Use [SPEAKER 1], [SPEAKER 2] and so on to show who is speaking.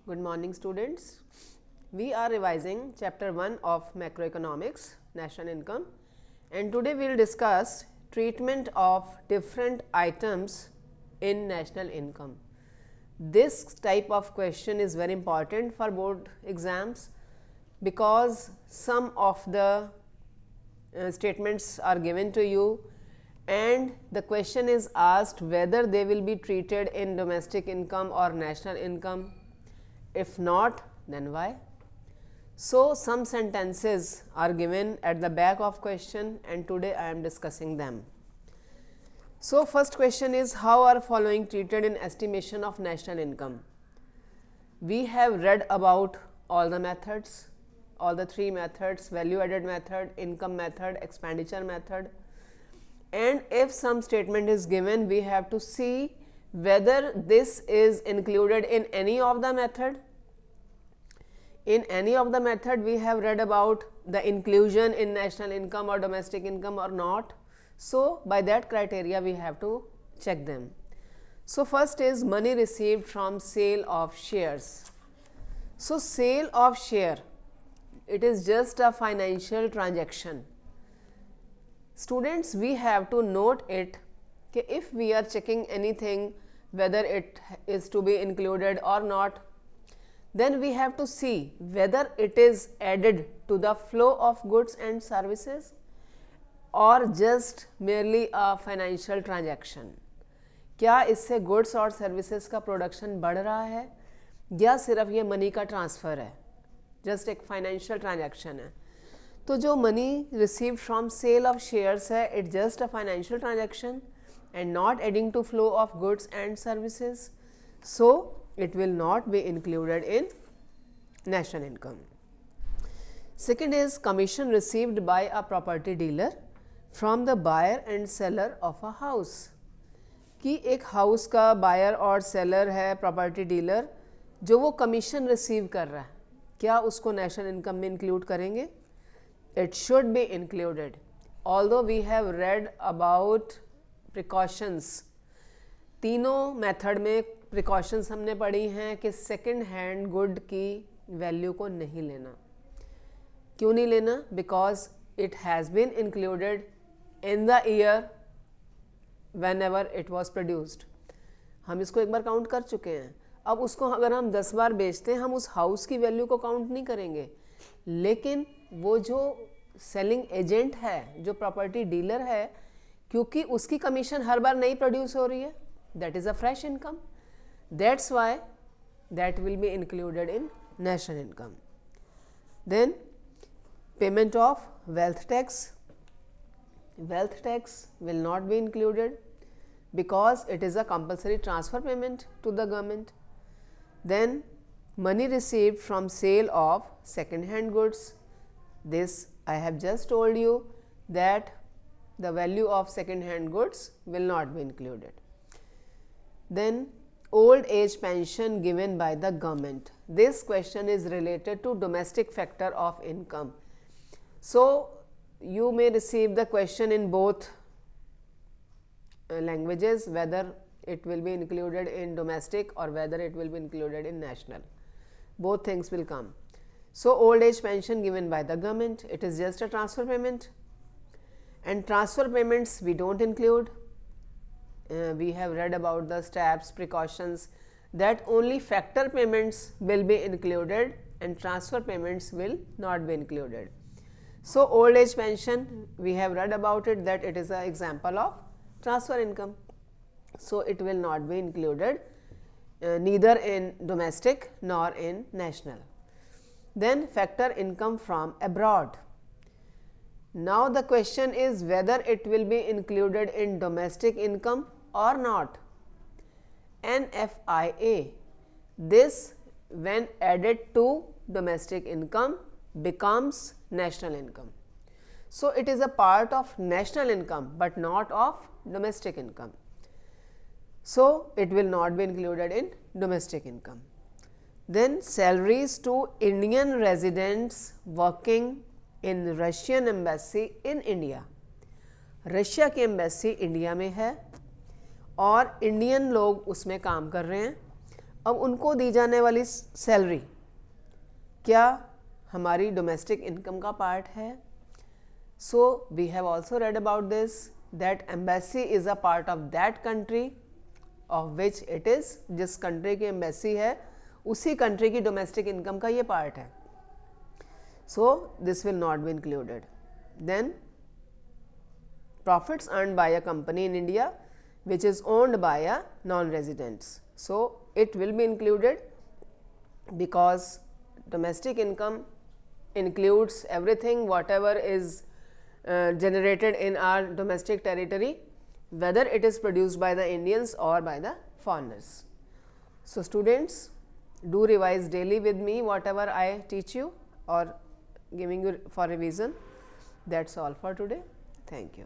[SPEAKER 1] Good morning, students. We are revising chapter 1 of macroeconomics, national income, and today we will discuss treatment of different items in national income. This type of question is very important for board exams because some of the statements are given to you and the question is asked whether they will be treated in domestic income or national income. If not, then why? So, some sentences are given at the back of question and today I am discussing them. So, first question is, how are following treated in estimation of national income? We have read about all the methods, all the three methods: value added method, income method, expenditure method. And if some statement is given, we have to see whether this is included in any of the method. In any of the method, we have read about the inclusion in national income or domestic income or not. So, by that criteria, we have to check them. So, first is money received from sale of shares. So, sale of share, it is just a financial transaction. Students, we have to note it that if we are checking anything whether it is to be included or not, then we have to see whether it is added to the flow of goods and services or just merely a financial transaction. क्या इससे goods और services का production बढ़ रहा है या सिर्फ ये money का transfer है, just एक financial transaction है. तो जो money received from sale of shares है, it's just a financial transaction and not adding to flow of goods and services. So, it will not be included in national income. Second is commission received by a property dealer from the buyer and seller of a house. कि एक house का buyer और seller है property dealer जो वो commission receive कर रहा है, क्या उसको national income में include करेंगे? It should be included. Although we have read about precautions, तीनों मेथड में प्रिकॉशंस हमने पढ़ी हैं कि सेकेंड हैंड गुड की वैल्यू को नहीं लेना. क्यों नहीं लेना? Because it has been included in the year whenever it was produced. हम इसको एक बार काउंट कर चुके हैं. अब उसको अगर हम 10 बार बेचते हैं, हम उस हाउस की वैल्यू को काउंट नहीं करेंगे, लेकिन वो जो सेलिंग एजेंट है, जो प्रॉपर्टी डीलर है, क्योंकि उसकी कमीशन हर बार नहीं प्रोड्यूस हो रही है, that is a fresh income. That's why that will be included in national income. Then payment of wealth tax. Wealth tax will not be included because it is a compulsory transfer payment to the government. Then money received from sale of second hand goods. This I have just told you that the value of second hand goods will not be included. Then old age pension given by the government. This question is related to domestic factor of income. So, you may receive the question in both languages, whether it will be included in domestic or whether it will be included in national. Both things will come. So, old age pension given by the government, it is just a transfer payment, and transfer payments we don't include. We have read about the steps, precautions, that only factor payments will be included and transfer payments will not be included. So, old age pension, we have read about it that it is an example of transfer income. So, it will not be included neither in domestic nor in national. Then factor income from abroad. Now, the question is whether it will be included in domestic income or not. NFIA, this when added to domestic income becomes national income. So, it is a part of national income but not of domestic income. So, it will not be included in domestic income. Then salaries to Indian residents working in Russian embassy in India. Russia की embassy India में है और Indian लोग उसमें काम कर रहे हैं. अब उनको दी जाने वाली सैलरी क्या हमारी डोमेस्टिक इनकम का पार्ट है? So we have also read about this that embassy is a part of that country of which it is, जिस कंट्री की एम्बेसी है उसी कंट्री की डोमेस्टिक इनकम का ये पार्ट है. So this will not be included. Then profits earned by a company in India which is owned by a non-residents. So it will be included because domestic income includes everything whatever is generated in our domestic territory, whether it is produced by the Indians or by the foreigners. So students, do revise daily with me whatever I teach you or giving you for revision. That's all for today. Thank you.